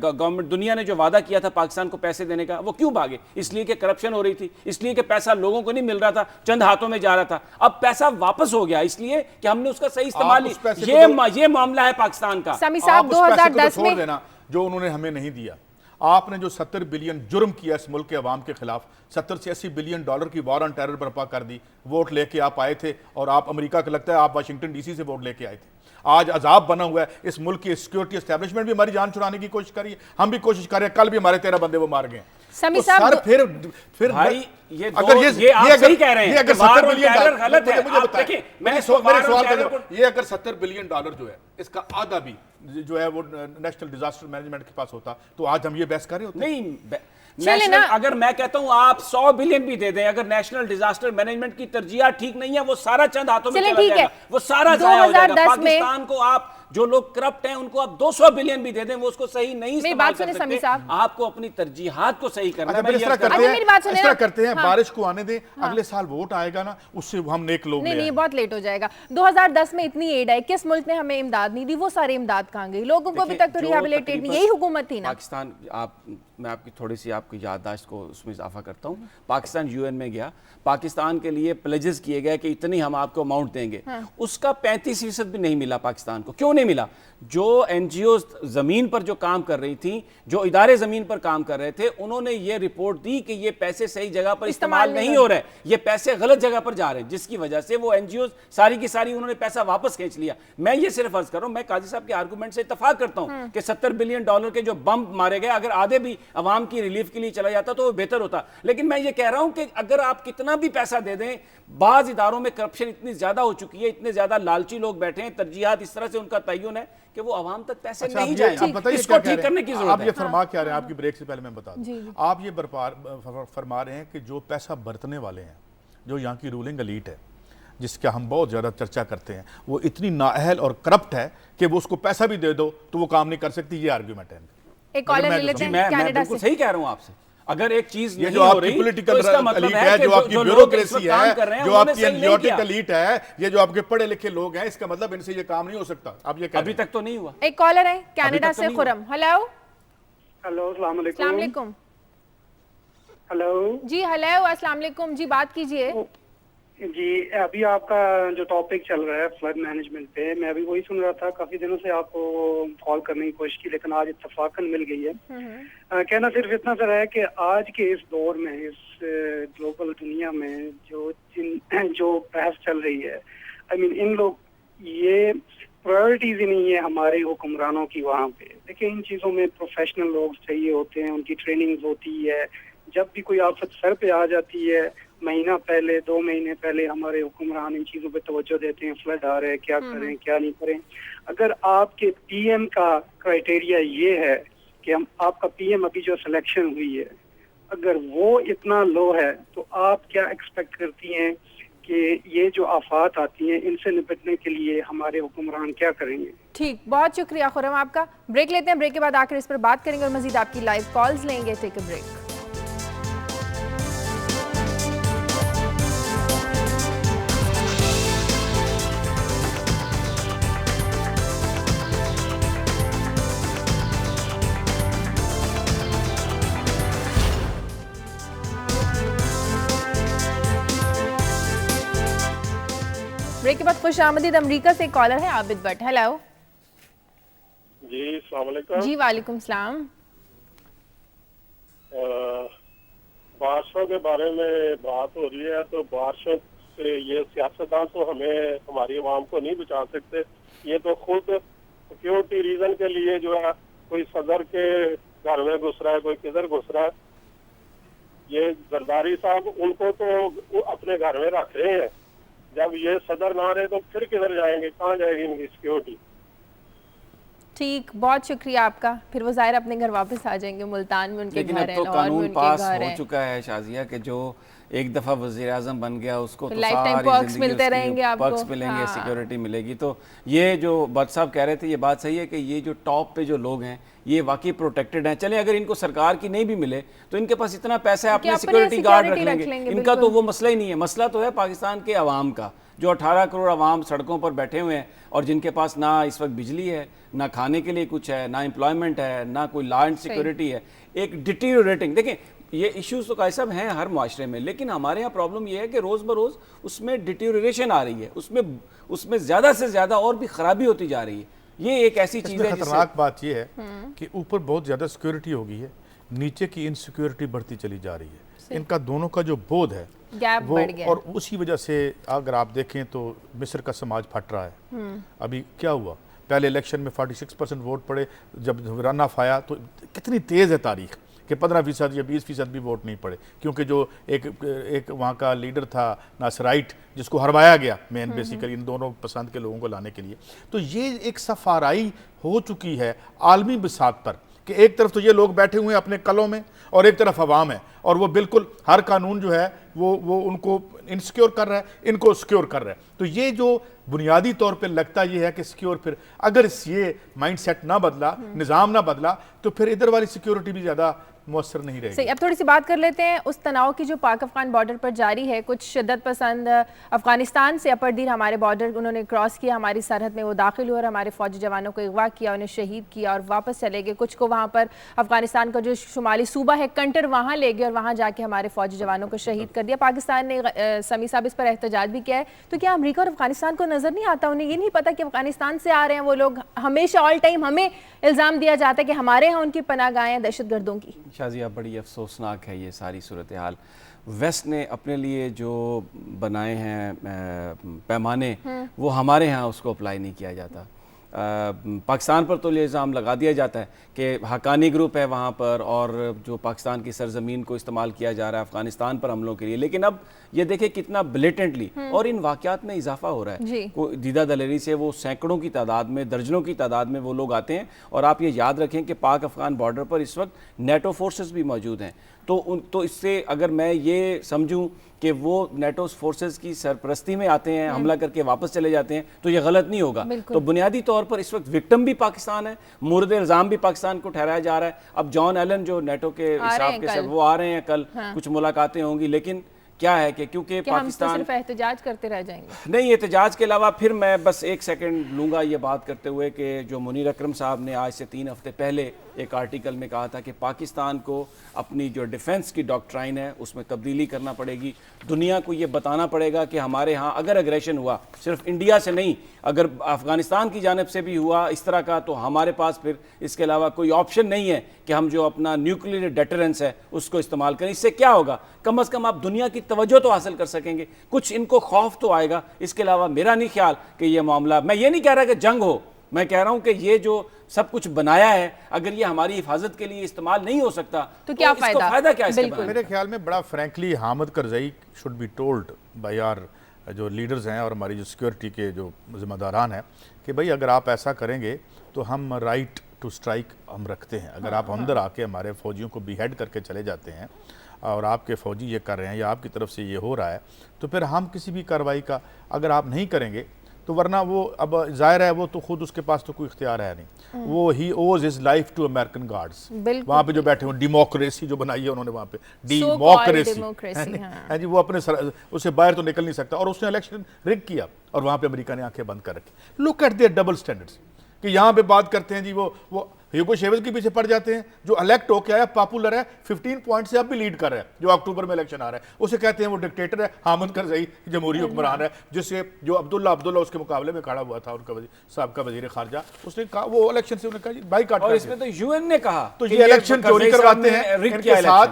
گورنمنٹ دنیا نے جو وعدہ کیا تھا پاکستان کو پیسے دینے کا, وہ کیوں بھاگے؟ اس لیے کہ کرپشن ہو رہی تھی, اس لیے کہ پیسہ لوگوں کو نہیں مل رہا تھا, چند ہاتھوں میں جا رہا تھا. اب پیسہ واپس ہو گیا اس لیے کہ ہم نے اس کا صحیح استعمال, یہ معاملہ ہے پاکستان کا. سمی صاحب 2010 میں جو انہوں نے ہمیں نہیں دیا, آپ نے جو 70 بلین جرم کیا اس ملک کے عوام کے خلاف, 70 سے 80 بلین ڈالر کی وار آن ٹیرر برپا کر دی. ووٹ لے کے آپ آئے تھے, اور آپ امریکہ کا لگتا ہے آپ واشنگٹن ڈی سی سے ووٹ لے کے آئے تھے. آج عذاب بنا ہوا ہے اس ملک کی سیکورٹی اسٹیبلشمنٹ بھی ہماری جان چرانے کی کوشش کری ہے, ہم بھی کوشش کر رہے ہیں, کل بھی ہمارے 13 بندے وہ مار گئے. سمی صاحب پھر اگر یہ آپ صحیح کہہ رہے ہیں کہ وار آن ٹیرر غلط ہے. آپ دیکھیں, میرے سوال یہ اگر 70 بلین ڈالر جو ہے اس کا آدھا بھی جو ہے وہ نیشنل ڈیزاسٹر مینجمنٹ کے پاس ہوتا تو آج ہم یہ بحث کر رہے ہوتے. نہیں, اگر میں کہتا ہوں آپ 100 بلین بھی دے دیں, اگر نیشنل ڈیزاسٹر مینجمنٹ کی ترجیحات ٹھیک نہیں ہے, وہ سارا چند ہاتھوں میں چلا جائے گا, وہ سارا ضائع ہو جائے گا. پاکستان کو آپ جو لوگ کرپٹ ہیں ان کو آپ 200 بلین بھی دے دیں, وہ اس کو صحیح نہیں استعمال کر سکتے. آپ کو اپنی ترجیحات کو صحیح کرنا ہے. اس طرح کرتے ہیں, بارش کو آنے دیں, اگلے سال ووٹ آئے گا نا, اس سے ہم نیک لوگ. نہیں, بہت لیٹ ہو جائے گا. 2010 میں اتنی ایڈ آئی, کس ملک نے ہمیں امداد نہیں دی؟ وہ سارے امداد کہاں گئی؟ لوگوں کو ابھی تک تو ریہیبلیٹیٹ نہیں, یہی حکومت تھی نا. پاکستان, میں آپ کی تھوڑی سی آپ کی یادداشت کو اس میں اضافہ کرتا ہوں. پاکستان یو این میں گیا, پاکستان کے لیے پلیجز کیے گئے کہ اتنی ہم آپ کو اماؤنٹ دیں گے, اس کا 35% بھی نہیں ملا پاکستان کو. کیوں نہیں ملا؟ جو این جی اوز زمین پر جو کام کر رہی تھیں, جو ادارے زمین پر کام کر رہے تھے, انہوں نے یہ رپورٹ دی کہ یہ پیسے صحیح جگہ پر استعمال نہیں ہو رہے, یہ پیسے غلط جگہ پر جا رہے ہیں, جس کی وجہ سے وہ این جی اوز ساری کی ساری انہوں نے پیسہ واپس کھینچ لیا. میں یہ صرف عرض کر رہا ہوں, میں قاضی صاحب کے آرگومنٹ سے اتفاق کرتا ہوں کہ 70 بلین ڈالر کے جو بم مارے گئے, اگر آدھے بھی عوام کی ریلیف کے لیے چلا جاتا تو وہ بہتر ہوتا. لیکن میں یہ کہہ رہا ہوں کہ اگر آپ کتنا بھی پیسہ دے دیں, بعض اداروں میں کرپشن اتنی زیادہ ہو چکی ہے, اتنے زیادہ لالچی لوگ بیٹھے ہیں, ترجیحات اس طرح سے ان کا تعین ہے کہ وہ عوام تک پیسے نہیں جائیں. اس کو ٹھیک کرنے کی ضرورت ہے. آپ یہ فرما کیا رہے ہیں, آپ کی بریک سے پہلے میں بتا دوں, آپ یہ فرما رہے ہیں کہ جو پیسہ برتنے والے ہیں, جو یہاں کی رولنگ ایلیٹ ہے, جس کا ہم بہت زیادہ چرچا کرتے ہیں, وہ اتنی نااہل اور کرپٹ ہے کہ وہ اس کو پیسہ بھی دے دو تو وہ کام نہیں کر سکتی. یہ آرگیومنٹ ہے. ایک کالر لے لیتے ہیں میں بالکل صحیح کہہ رہا ہوں آپ سے. اگر ایک چیز یہ نہیں جو ہو آپ کی رہی پولیٹیکل تو اس کا مطلب ایلیٹ ہے ہے، کہ جو آپ کی جو لوگ اس بیوروکریسی وقت کام کر رہے ہے، ہیں جو انہوں آپ نے کی صحیح نہیں ایلیوٹک کیا. ایلیٹ ہے، یہ جو آپ کے پڑھے لکھے لوگ ہیں، اس کا مطلب ان سے یہ کام نہیں ہو سکتا. اب یہ ابھی تک تو نہیں ہوا. ایک کالر ہے کینیڈا تک تو سے، نہیں خرم. ہلو ہلو السلام علیکم. السلام علیکم. ہلو جی ہلو السلام علیکم. جی بات کیجئے. جی ابھی آپ کا جو ٹاپک چل رہا ہے فلڈ مینجمنٹ پہ، میں ابھی وہی سن رہا تھا. کافی دنوں سے آپ کو کال کرنے کی کوشش کی لیکن آج اتفاقاً مل گئی ہے. کہنا صرف اتنا سر ہے کہ آج کے اس دور میں، اس گلوبل دنیا میں جو بحث چل رہی ہے، ان لوگ یہ پرائرٹیز ہی نہیں ہے ہمارے حکمرانوں کی وہاں پہ. دیکھیں ان چیزوں میں پروفیشنل لوگ چاہیے ہوتے ہیں، ان کی ٹریننگ ہوتی ہے. جب بھی کوئی آفت سر پہ آ جاتی ہے، مہینہ پہلے 2 مہینے پہلے ہمارے حکمران ان چیزوں پہ توجہ دیتے ہیں. فلڈ آ رہے ہیں، کیا کریں کیا نہیں کریں. اگر آپ کے پی ایم کا کرائٹیریا یہ ہے کہ آپ کا پی ایم ابھی جو سلیکشن ہوئی ہے، اگر وہ اتنا لو ہے تو آپ کیا ایکسپیکٹ کرتی ہیں کہ یہ جو آفات آتی ہیں ان سے نپٹنے کے لیے ہمارے حکمران کیا کریں گے؟ ٹھیک، بہت شکریہ خرم آپ کا. بریک لیتے ہیں، بریک کے بعد آ کر اس پر بات کریں گے اور مزید آپ کی لائیو کالز لیں گے. ٹیک اے بریک. بریک کے بعد خوش آمدید. امریکہ سے کالر ہے عابد بٹ. ہیلو جی السلام علیکم. جی وعلیکم السلام. بارشوں کے بارے میں بات ہو رہی ہے تو بارشوں سے یہ سیاستدان تو ہمیں ہماری عوام کو نہیں بچا سکتے. یہ تو خود سیکیورٹی ریزن کے لیے جو ہے کوئی صدر کے گھر میں گھس رہا ہے، کوئی کدھر گھس رہا ہے. یہ زرداری صاحب ان کو تو اپنے گھر میں رکھ رہے ہیں. جب یہ صدر نہ رہے تو پھر کدھر جائیں گے، کہاں جائے گی ان کی سیکیورٹی؟ ٹھیک، بہت شکریہ آپ کا. پھر وہ ظاہر اپنے گھر واپس آ جائیں گے. ملتان میں ان کے لیکن گھر اب ہیں، تو لاہور میں قانون ان کے پاس گھر ہو ہیں. چکا ہے شازیہ کہ جو ایک دفعہ وزیر اعظم بن گیا اس کو تو لائف ٹائم ساری پرکس زندگی ملتے رہیں گے آپ کو. پرکس ملیں گے، سیکیورٹی ملے گی. تو یہ جو بٹ صاحب کہہ رہے تھے یہ بات صحیح ہے کہ یہ جو ٹاپ پہ جو لوگ ہیں یہ واقعی پروٹیکٹڈ ہیں. چلیں اگر ان کو سرکار کی نہیں بھی ملے تو ان کے پاس اتنا پیسہ ہے اپنے سیکیورٹی گارڈ رکھ لیں گے. ان کا تو وہ مسئلہ ہی نہیں ہے. مسئلہ تو ہے پاکستان کے عوام کا، جو 18 کروڑ عوام سڑکوں پر بیٹھے ہوئے ہیں اور جن کے پاس نہ اس وقت بجلی ہے، نہ کھانے کے لیے کچھ ہے، نہ امپلائمنٹ ہے، نہ کوئی لا اینڈ سیکیورٹی ہے. ایک ڈیٹیریوریٹنگ، دیکھیں یہ ایشوز تو کا سب ہیں ہر معاشرے میں، لیکن ہمارے ہاں پرابلم یہ ہے کہ روز بروز اس میں ڈیٹیریوریشن آ رہی ہے، اس میں زیادہ سے زیادہ اور بھی خرابی ہوتی جا رہی ہے. یہ ایک ایسی چیز ہے خطرناک بات یہ ہے کہ اوپر بہت زیادہ سیکیورٹی ہو گئی ہے، نیچے کی انسیکیورٹی بڑھتی چلی جا رہی ہے. ان کا دونوں کا جو بودھ ہے گیپ وہ، بڑھ گیا، اور اسی وجہ سے اگر آپ دیکھیں تو مصر کا سماج پھٹ رہا ہے. ابھی کیا ہوا، پہلے الیکشن میں 46% ووٹ پڑے، جب رن آف آیا تو کتنی تیز ہے تاریخ کہ 15% یا 20% بھی ووٹ نہیں پڑے، کیونکہ جو ایک وہاں کا لیڈر تھا ناصرائٹ جس کو ہروایا گیا مین بیسیکلی ان دونوں پسند کے لوگوں کو لانے کے لیے. تو یہ ایک سفارائی ہو چکی ہے عالمی بساط پر کہ ایک طرف تو یہ لوگ بیٹھے ہوئے ہیں اپنے قلعوں میں اور ایک طرف عوام ہے، اور وہ بالکل ہر قانون جو ہے وہ ان کو انسیکیور کر رہا ہے، ان کو سیکیور کر رہا ہے. تو یہ جو بنیادی طور پہ لگتا یہ ہے کہ سیکیور، پھر اگر یہ مائنڈ سیٹ نہ بدلا، نظام نہ بدلا تو پھر ادھر والی سیکیورٹی بھی زیادہ مؤثر نہیں رہے گی. صحیح. اب تھوڑی سی بات کر لیتے ہیں اس تناؤ کی جو پاک افغان بارڈر پر جاری ہے. کچھ شدت پسند افغانستان سے اپر دیر ہمارے بارڈر انہوں نے کراس کیا، ہماری سرحد میں وہ داخل ہوئے اور ہمارے فوجی جوانوں کو اغوا کیا، انہیں شہید کیا اور واپس چلے گئے. کچھ کو وہاں پر افغانستان کا جو شمالی صوبہ ہے کنٹر وہاں لے گئے اور وہاں جا کے ہمارے فوجی جوانوں کو شہید کر دیا. پاکستان نے سمیع صاحب اس پر احتجاج بھی کیا ہے. تو کیا امریکہ اور افغانستان کو نظر نہیں آتا، انہیں یہ نہیں پتا کہ افغانستان سے آ رہے ہیں وہ لوگ؟ ہمیشہ آل ٹائم ہمیں الزام دیا جاتا ہے کہ ہمارے ہاں ان کی پناہ گاہیں ہیں دہشت گردوں کی. شازیہ بڑی افسوسناک ہے یہ ساری صورتحال. ویسٹ نے اپنے لیے جو بنائے ہیں پیمانے وہ ہمارے ہاں اس کو اپلائی نہیں کیا جاتا. پاکستان پر تو یہ الزام لگا دیا جاتا ہے کہ حقانی گروپ ہے وہاں پر اور جو پاکستان کی سرزمین کو استعمال کیا جا رہا ہے افغانستان پر حملوں کے لیے. لیکن اب یہ دیکھیں کتنا بلیٹنٹلی اور ان واقعات میں اضافہ ہو رہا ہے. دیدہ دلیری سے وہ سینکڑوں کی تعداد میں، درجنوں کی تعداد میں وہ لوگ آتے ہیں. اور آپ یہ یاد رکھیں کہ پاک افغان بارڈر پر اس وقت نیٹو فورسز بھی موجود ہیں. تو اس سے اگر میں یہ سمجھوں کہ وہ نیٹو فورسز کی سرپرستی میں آتے ہیں, حملہ کر کے واپس چلے جاتے ہیں, تو یہ غلط نہیں ہوگا. تو بنیادی طور پر اس وقت وکٹم بھی پاکستان ہے, مورد الزام بھی پاکستان کو ٹھہرایا جا رہا ہے. اب جان ایلن جو نیٹو کے حساب کے ساتھ وہ آ رہے ہیں کل, کچھ ملاقاتیں ہوں گی, لیکن کیا ہے کہ کیونکہ پاکستان صرف احتجاج کرتے رہ جائیں گے. نہیں, احتجاج کے علاوہ پھر میں بس ایک سیکنڈ لوں گا یہ بات کرتے ہوئے کہ جو منیر اکرم صاحب نے آج سے 3 ہفتے پہلے ایک آرٹیکل میں کہا تھا کہ پاکستان کو اپنی جو ڈیفنس کی ڈاکٹرائن ہے اس میں تبدیلی کرنا پڑے گی, دنیا کو یہ بتانا پڑے گا کہ ہمارے ہاں اگر اگریشن ہوا, صرف انڈیا سے نہیں, اگر افغانستان کی جانب سے بھی ہوا اس طرح کا, تو ہمارے پاس پھر اس کے علاوہ کوئی آپشن نہیں ہے کہ ہم جو اپنا نیوکلیئر ڈیٹرنس ہے اس کو استعمال کریں. اس سے کیا ہوگا, کم از کم آپ دنیا کی توجہ تو حاصل کر سکیں گے, کچھ ان کو خوف تو آئے گا. اس کے علاوہ میرا نہیں خیال کہ یہ معاملہ, میں یہ نہیں کہہ رہا کہ جنگ ہو, میں کہہ رہا ہوں کہ یہ جو سب کچھ بنایا ہے اگر یہ ہماری حفاظت کے لیے استعمال نہیں ہو سکتا تو کیا اس کو فائدہ کیا اس کے بنانے؟ میرے خیال میں بڑا frankly Hamid Karzai should be told by our جو لیڈرز ہیں اور ہماری جو سیکورٹی کے جو ذمہ داران ہیں کہ بھئی اگر آپ ایسا کریں گے تو ہم رائٹ ٹو سٹرائک ہم رکھتے ہیں. اگر آپ اندر آ کے ہمارے فوجیوں کو بی ہیڈ کر کے چلے جاتے ہیں اور آپ کے فوجی یہ کر رہے ہیں یا آپ کی طرف سے یہ ہو رہا ہے, تو پھر ہم کسی بھی کارروائی کا اگر آپ نہیں کریں گے تو ورنہ وہ اب ظاہر ہے وہ تو خود اس کے پاس تو کوئی اختیار ہے نہیں, وہ ہی owes his life to American guards, وہاں پہ جو بیٹھے ہوئے ڈیموکریسی جو بنائی ہے انہوں نے وہاں پہ ڈیموکریسی, ہاں جی, وہ اپنے اسے باہر تو نکل نہیں سکتا, اور اس نے الیکشن رگ کیا اور وہاں پہ امریکہ نے آنکھیں بند کر رکھی. Look at their double standards کہ یہاں پہ بات کرتے ہیں جی وہ ہیوگو شیوز کے پیچھے پڑ جاتے ہیں جو الیکٹ ہو کے آیا, پاپولر ہے, 15 پوائنٹ سے اب بھی لیڈ کر رہا ہے, جو اکتوبر میں الیکشن آ رہا ہے, اسے کہتے ہیں وہ ڈکٹیٹر ہے. حامد کرزئی جمہوری حکمران ہے, جس سے جو عبداللہ اس کے مقابلے میں کھڑا ہوا تھا, ان کا سابقہ وزیر خارجہ, اس نے کہا وہ الیکشن سے انہوں نے کہا بائیکاٹ, اور اس میں تو یو این نے کہا تو یہ الیکشن چوری کرواتے ہیں.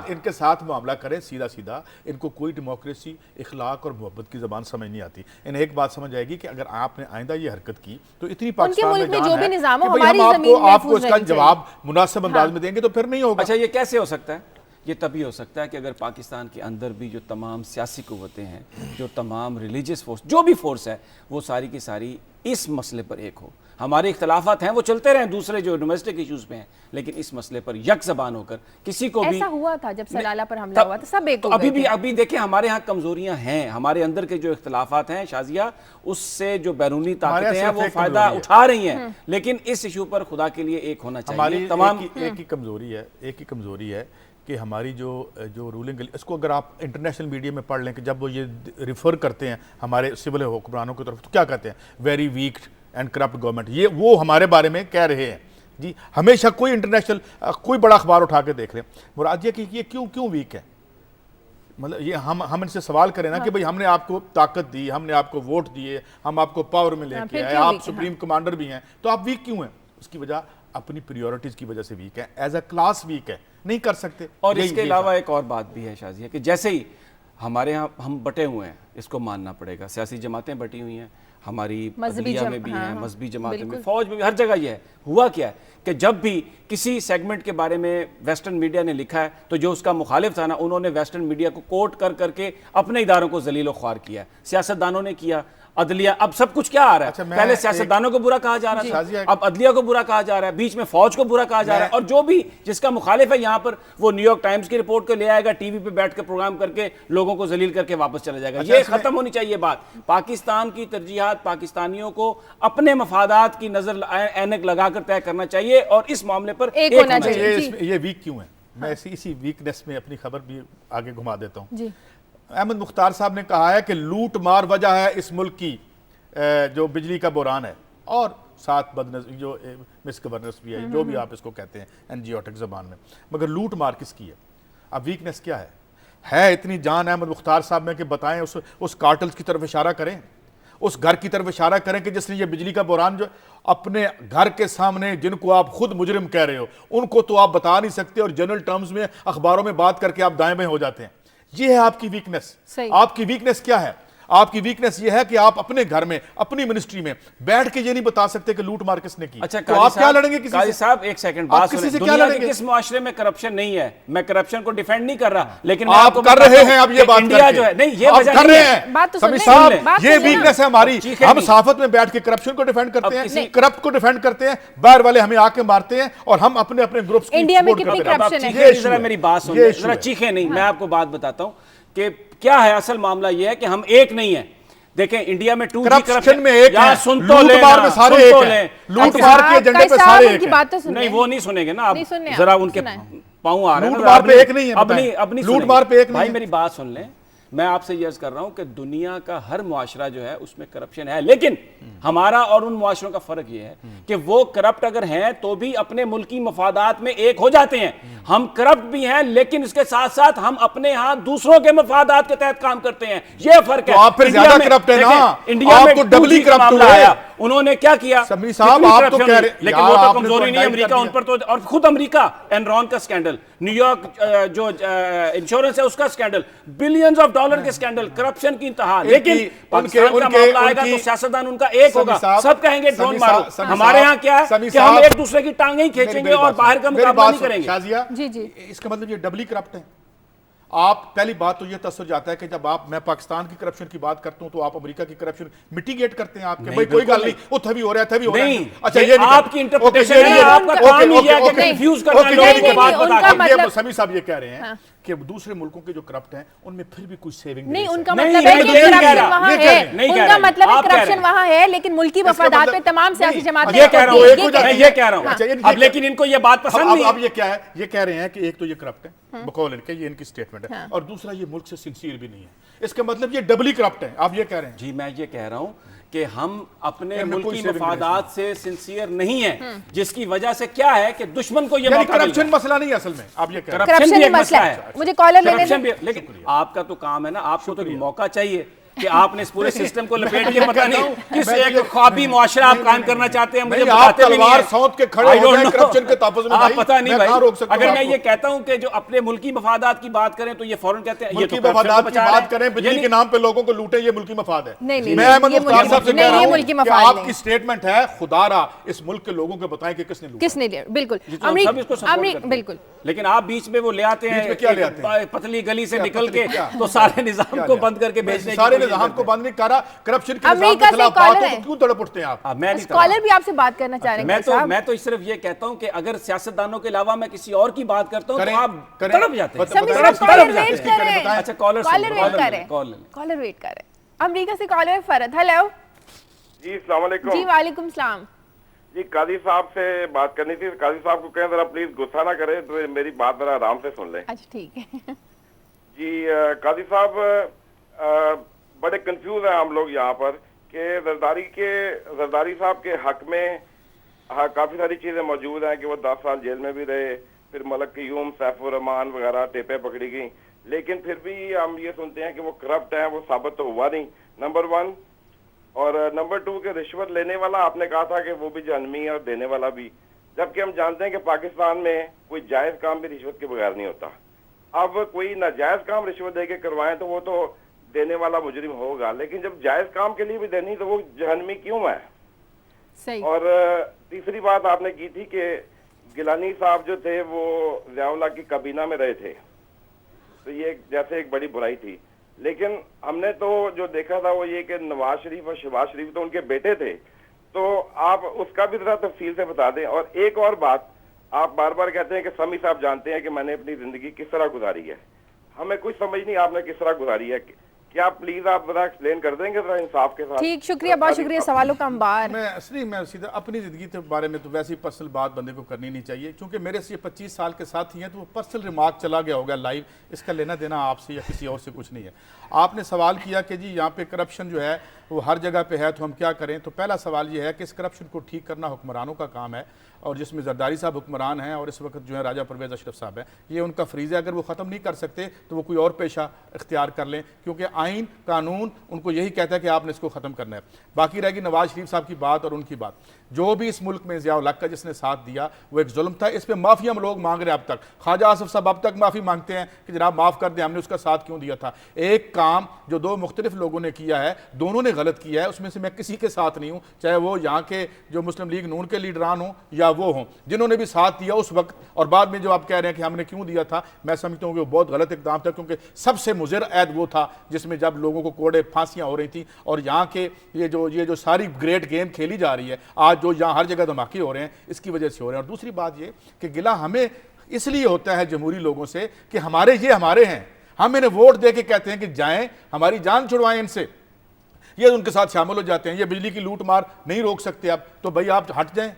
ان کے ساتھ معاملہ کریں سیدھا سیدھا, ان کو کوئی ڈیموکریسی, اخلاق اور محبت کی زبان سمجھ نہیں آتی. انہیں ایک بات سمجھ آئے گی کہ اگر آپ نے آئندہ یہ حرکت کی تو اتنی پاکستان میں جان ہے کہ بھئی ہم آپ کو اس کا جواب مناسب انداز میں دیں گے تو پھر نہیں ہوگا. اچھا, یہ کیسے ہو سکتا ہے؟ یہ تبھی ہو سکتا ہے کہ اگر پاکستان کے اندر بھی جو تمام سیاسی قوتیں ہیں, جو تمام ریلیجیس فورس, جو بھی فورس ہے, وہ ساری کی ساری اس مسئلے پر ایک ہو. ہمارے اختلافات ہیں وہ چلتے رہیں دوسرے جو ڈومیسٹک ایشوز پہ ہیں, لیکن اس مسئلے پر یک زبان ہو کر کسی کو بھی, ایسا ہوا تھا جب سلالہ پر حملہ ہوا تھا, سب ایک ہو گئے تھے. ابھی دیکھیں ہمارے ہاں کمزوریاں ہیں, ہمارے اندر کے جو اختلافات ہیں شازیہ, اس سے جو بیرونی طاقتیں ہیں وہ فائدہ اٹھا رہی ہیں, لیکن اس ایشو پر خدا کے لیے ایک ہونا چاہیے. تمام ایک ہی کمزوری ہے کہ ہماری جو رولنگ, اس کو اگر آپ انٹرنیشنل میڈیا میں پڑھ لیں کہ جب وہ یہ ریفر کرتے ہیں ہمارے سول حکمرانوں کی طرف, تو کیا کہتے ہیں, very weak and corrupt government, یہ وہ ہمارے بارے میں کہہ رہے ہیں جی. ہمیشہ کوئی انٹرنیشنل کوئی بڑا اخبار اٹھا کے دیکھ لیں, مراد یہ کہ یہ کیوں ویک ہے, مطلب یہ ہم ان سے سوال کریں نا کہ بھئی ہم نے آپ کو طاقت دی, ہم نے آپ کو ووٹ دیے, ہم آپ کو پاور میں لے کے آئے, آپ سپریم کمانڈر بھی ہیں, تو آپ ویک کیوں ہیں؟ اس کی وجہ اپنی پریورٹیز کی وجہ سے ویک ہے, ایز اے کلاس ویک ہے, نہیں کر سکتے. اور اس کے علاوہ ایک اور بات بھی ہے شازیہ کہ جیسے ہی ہمارے ہاں ہم بٹے ہوئے ہیں, اس کو ماننا پڑے گا, سیاسی جماعتیں بٹی ہوئی ہیں, ہماری عدلیہ میں بھی ہیں, مذہبی جماعتوں میں, فوج میں بھی, ہر جگہ یہ ہے. ہوا کیا ہے کہ جب بھی کسی سیگمنٹ کے بارے میں ویسٹرن میڈیا نے لکھا ہے تو جو اس کا مخالف تھا نا, انہوں نے ویسٹرن میڈیا کو کوٹ کر کے اپنے اداروں کو ذلیل و خوار کیا ہے. سیاستدانوں نے کیا, عدلیہ, اب سب کچھ کیا آ رہا ہے, پہلے سیاستدانوں کو برا کہا جا رہا تھا, اب عدلیہ کو برا کہا جا رہا ہے, بیچ میں فوج کو برا کہا جا رہا ہے, اور جو بھی جس کا مخالف ہے یہاں پر وہ نیو یارک ٹائمز کی رپورٹ کو لے آئے گا, ٹی وی پہ بیٹھ کے پروگرام کر کے لوگوں کو ذلیل کر کے واپس چلا جائے گا. یہ ختم ہونی چاہیے بات. پاکستان کی ترجیحات پاکستانیوں کو اپنے مفادات کی نظر اینک لگا کر طے کرنا چاہیے, اور اس معاملے پر ایک ہونا چاہیے. یہ ویک کیوں ہے, میں اسی ویکنیس میں اپنی خبر بھی آگے گھما دیتا ہوں. احمد مختار صاحب نے کہا ہے کہ لوٹ مار وجہ ہے اس ملک کی جو بجلی کا بحران ہے, اور ساتھ جو مس گورننس بھی ہے, جو بھی آپ اس کو کہتے ہیں انجیوٹک زبان میں, مگر لوٹ مار کس کی ہے؟ اب ویکنیس کیا ہے اتنی جان احمد مختار صاحب میں کہ بتائیں, اس کارٹلز کی طرف اشارہ کریں, اس گھر کی طرف اشارہ کریں کہ جس نے یہ بجلی کا بحران جو اپنے گھر کے سامنے, جن کو آپ خود مجرم کہہ رہے ہو, ان کو تو آپ بتا نہیں سکتے, اور جنرل ٹرمز میں اخباروں میں بات کر کے آپ دائیں بائیں ہو جاتے ہیں. یہ ہے آپ کی ویکنیس. آپ کی ویکنیس کیا ہے؟ آپ کی ویکنیس یہ ہے کہ آپ اپنے گھر میں, اپنی منسٹری میں بیٹھ کے یہ نہیں بتا سکتے کہ لوٹ مار کس نے کی. اچھا, تو آپ کیا لڑیں گے کسی سے؟ قاضی صاحب ایک سیکنڈ بات سنیں, دنیا کے کس معاشرے میں کرپشن نہیں ہے؟ میں کرپشن کو ڈیفینڈ نہیں کر رہا, لیکن آپ کر رہے ہیں اب یہ بات انڈیا جو ہے, نہیں یہ وجہ نہیں ہے. سمیع صاحب, یہ ویکنیس ہے ہماری. ہم صحافت میں بیٹھ کے کرپشن کو ڈیفینڈ کرتے ہیں, کرپٹ کو ڈیفینڈ کرتے ہیں, باہر والے ہمیں آ کے مارتے ہیں, اور ہم اپنے گروپس کی انڈیا میں کتنی کرپشن ہے. ذرا میری بات سنیں, ذرا چیخیں نہیں, میں آپ کو بات بتاتا ہوں کہ کیا ہے اصل معاملہ یہ ہے کہ ہم ایک نہیں ہیں. دیکھیں انڈیا میں 2G کرپشن میں ایک ہیں, سن تو لوٹ لیں مار میں سارے ایک ہیں, لوٹ مار کے ایجنڈے پہ سارے ایک ہیں. نہیں وہ نہیں سنیں گے نا آپ, ذرا ان کے پاؤں آ رہے ہیں. لوٹ مار پہ ایک نہیں ہے, لوٹ مار پہ ایک نہیں. بھائی میری بات سن لیں, میں آپ سے یہ عرض کر رہا ہوں کہ دنیا کا ہر معاشرہ جو ہے اس میں کرپشن ہے, لیکن ہمارا اور ان معاشروں کا فرق یہ ہے کہ وہ کرپٹ اگر ہیں تو بھی اپنے ملکی مفادات میں ایک ہو جاتے ہیں. ہم کرپٹ بھی ہیں لیکن اس کے ساتھ ساتھ ہم اپنے ہاں دوسروں کے مفادات کے تحت کام کرتے ہیں, یہ فرق ہے. تو آپ پھر زیادہ کرپٹ ہیں نا, انڈیا میں آپ تو ڈبلی کرپٹ ہوئے. آیا انہوں نے کیا کیا سمیع صاحب آپ تو کہہ رہے ہیں, لیکن وہ تو کمزوری نہیں امریکہ ان پر تو, اور خود امریکہ انرون کا سکینڈل, نیو یارک جو انشورنس ہے اس کا سکینڈل, بلینز آف ڈالر کے سکینڈل, کرپشن کی انتہا. لیکن پاکستان کا معاملہ آئے گا تو سیاستدان ان کا ایک ہوگا, سب کہیں گے ڈرون مارو. ہمارے ہاں کیا ہے کہ ہم ایک دوسرے کی ٹانگیں ہی کھینچیں گے اور باہر کا مقابلہ نہیں کریں گے. شازیہ جی اس کا مطلب یہ ڈبلی کرپٹ ہے. آپ پہلی بات تو یہ تصور جاتا ہے کہ جب میں پاکستان کی کرپشن کی بات کرتا ہوں تو آپ امریکہ کی کرپشن مٹیگیٹ کرتے ہیں. آپ کے بھائی کوئی گل نہیں, وہ تھوی ہو رہا ہے تھوی ہو رہا ہے. اچھا یہ آپ کی انٹرپریٹیشن ہے, آپ کا کام ہی ہے کہ کنفیوز کرنا لوگوں کو بات بتا کے. سمیع صاحب یہ کہہ رہے ہیں کہ دوسرے ملکوں کے جو کرپٹ ہیں ان میں پھر بھی کچھ سیونگ نہیں, ان کا مطلب ہے کہ کرپشن وہاں ہے, ان کا مطلب ہے کرپشن وہاں ہے لیکن ملکی مفادات پہ تمام سیاسی جماعتیں. یہ کہہ رہا ہوں, میں یہ کہہ رہا ہوں. اب لیکن ان کو یہ بات پسند نہیں. اب یہ کیا ہے, یہ کہہ رہے ہیں کہ ایک تو یہ کرپٹ ہے بقول ان کے, یہ ان کی سٹیٹمنٹ ہے, اور دوسرا یہ ملک سے سنسیئر بھی نہیں ہے. اس کا مطلب یہ ڈبلی کرپٹ ہے. آپ یہ کہہ رہے ہیں. جی میں یہ کہہ رہا ہوں کہ ہم اپنے ملکی مفادات سے سنسیئر نہیں ہیں, جس کی وجہ سے کیا ہے کہ دشمن کو یہ موقع مل کرپشن مسئلہ نہیں ہے اصل میں. آپ یہ کہہ رہے ہیں کرپشن بھی ایک مسئلہ ہے. مجھے کالر لینے دیں. لیکن آپ کا تو کام ہے نا, آپ کو تو موقع چاہیے کہ آپ نے اس پورے سسٹم کو لپیٹ کے پتہ نہیں کس ایک خوابی معاشرہ آپ قائم کرنا چاہتے ہیں. مجھے بتاتے بھی نہیں ہیں, آپ پتہ نہیں بھائی. اگر میں یہ کہتا ہوں کہ جو اپنے ملکی مفادات کی بات کریں تو یہ فوراً کہتے ہیں ملکی مفادات کی بات کریں, بجلی کے نام پہ لوگوں کو لوٹیں, یہ ملکی مفاد ہے. میں احمد مختار صاحب سے کہہ رہا ہوں کہ آپ کی سٹیٹمنٹ ہے, خدا را اس ملک کے لوگوں کو بتائیں کہ کس نے لوٹا. کس نے لیا. بالکل بالکل. لیکن آپ بیچ میں وہ لے آتے ہیں پتلی گلی سے نکل کے تو سارے نظام کو بند کر کے بھیجنے, سارے نظام کو بند نہیں کر رہا. کرپشن کے نظام کے خلاف بات ہو تو کیوں تڑپ اٹھتے ہیں آپ؟ اسکالر بھی آپ سے بات کرنا چاہ رہے ہیں. میں تو صرف یہ کہتا ہوں کہ اگر سیاستدانوں کے علاوہ میں کسی اور کی بات کرتا ہوں تو آپ تڑپ جاتے ہیں. اچھا کالر ویٹ کر رہے ہیں. امریکہ سے کالر فرد. ہیلو جی السلام علیکم. جی وعلیکم السلام. جی قاضی صاحب سے بات کرنی تھی. قاضی صاحب کو کہیں ذرا پلیز غصہ نہ کریں, تو میری بات ذرا آرام سے سن لیں. اچھا ٹھیک ہے. جی قاضی صاحب بڑے کنفیوز ہیں ہم لوگ یہاں پر کہ زرداری صاحب کے حق میں کافی ساری چیزیں موجود ہیں کہ وہ 10 سال جیل میں بھی رہے, پھر ملک قیوم, سیف الرحمان وغیرہ ٹیپیں پکڑی گئیں, لیکن پھر بھی ہم یہ سنتے ہیں کہ وہ کرپٹ ہیں. وہ ثابت تو ہوا نہیں, نمبر 1. اور نمبر 2 کہ رشوت لینے والا آپ نے کہا تھا کہ وہ بھی جہنمی ہے اور دینے والا بھی, جبکہ ہم جانتے ہیں کہ پاکستان میں کوئی جائز کام بھی رشوت کے بغیر نہیں ہوتا. اب کوئی ناجائز کام رشوت دے کے کروائیں تو وہ تو دینے والا مجرم ہوگا, لیکن جب جائز کام کے لیے بھی دینی تو وہ جہنمی کیوں ہے؟ صحیح. اور تیسری بات آپ نے کی تھی کہ گیلانی صاحب جو تھے وہ ضیاء اللہ کی کابینہ میں رہے تھے, تو یہ جیسے ایک بڑی برائی تھی. لیکن ہم نے تو جو دیکھا تھا وہ یہ کہ نواز شریف اور شہباز شریف تو ان کے بیٹے تھے, تو آپ اس کا بھی ذرا تفصیل سے بتا دیں. اور ایک اور بات, آپ بار بار کہتے ہیں کہ سمیع صاحب جانتے ہیں کہ میں نے اپنی زندگی کس طرح گزاری ہے, ہمیں کچھ سمجھ نہیں آپ نے کس طرح گزاری ہے. کیا پلیز آپ ذرا ایکسپلین کر دیں گے ذرا انصاف کے ساتھ؟ ٹھیک, شکریہ, بہت شکریہ. سوالوں کا انبار. میں سیدھا اپنی زندگی کے بارے میں تو ویسی پرسنل بات بندے کو کرنی نہیں چاہیے, کیونکہ میرے سے 25 سال کے ساتھ ہی ہیں, تو وہ پرسنل ریمارک چلا گیا ہوگا لائیو, اس کا لینا دینا آپ سے یا کسی اور سے کچھ نہیں ہے. آپ نے سوال کیا کہ جی یہاں پہ کرپشن جو ہے وہ ہر جگہ پہ ہے تو ہم کیا کریں. تو پہلا سوال یہ ہے کہ اس کرپشن کو ٹھیک کرنا حکمرانوں کا کام ہے, اور جس میں زرداری صاحب حکمران ہیں اور اس وقت جو ہے راجہ پرویز اشرف صاحب ہیں, یہ ان کا فریضہ ہے. اگر وہ ختم نہیں کر سکتے تو وہ کوئی اور پیشہ اختیار کر لیں, کیونکہ آئین قانون ان کو یہی کہتا ہے کہ آپ نے اس کو ختم کرنا ہے. باقی رہ گی نواز شریف صاحب کی بات اور ان کی بات. جو بھی اس ملک میں ضیاء الحق کا جس نے ساتھ دیا وہ ایک ظلم تھا, اس پہ معافی ہم لوگ مانگ رہے ہیں اب تک. خواجہ آصف صاحب اب تک معافی مانگتے ہیں کہ جناب معاف کر دیں, ہم نے اس کا ساتھ کیوں دیا تھا. ایک کام جو 2 مختلف لوگوں نے کیا ہے, دونوں نے غلط کیا ہے, اس میں سے میں کسی کے ساتھ نہیں ہوں, چاہے وہ یہاں کے جو مسلم لیگ نون کے لیڈران ہوں یا وہ ہوں جنہوں نے بھی ساتھ دیا اس وقت. اور بعد میں جو آپ کہہ رہے ہیں کہ ہم نے کیوں دیا تھا, میں سمجھتا ہوں کہ وہ بہت غلط اقدام تھا, کیونکہ سب سے مضر عہد وہ تھا جس میں جب لوگوں کو کوڑے پھانسیاں ہو رہی تھیں. اور یہاں کے یہ جو ساری گریٹ گیم کھیلی جا رہی ہے آج, جو یہاں ہر جگہ دھماکے ہو رہے ہیں, اس کی وجہ سے ہو رہے ہیں. اور دوسری بات یہ کہ گلہ ہمیں اس لیے ہوتا ہے جمہوری لوگوں سے کہ ہمارے ہیں, ہم انہیں ووٹ دے کے کہتے ہیں کہ جائیں ہماری جان چھڑوائیں ان سے، یہ ان کے ساتھ شامل ہو جاتے ہیں، یہ بجلی کی لوٹ مار نہیں روک سکتے اب تو بھائی آپ ہٹ جائیں،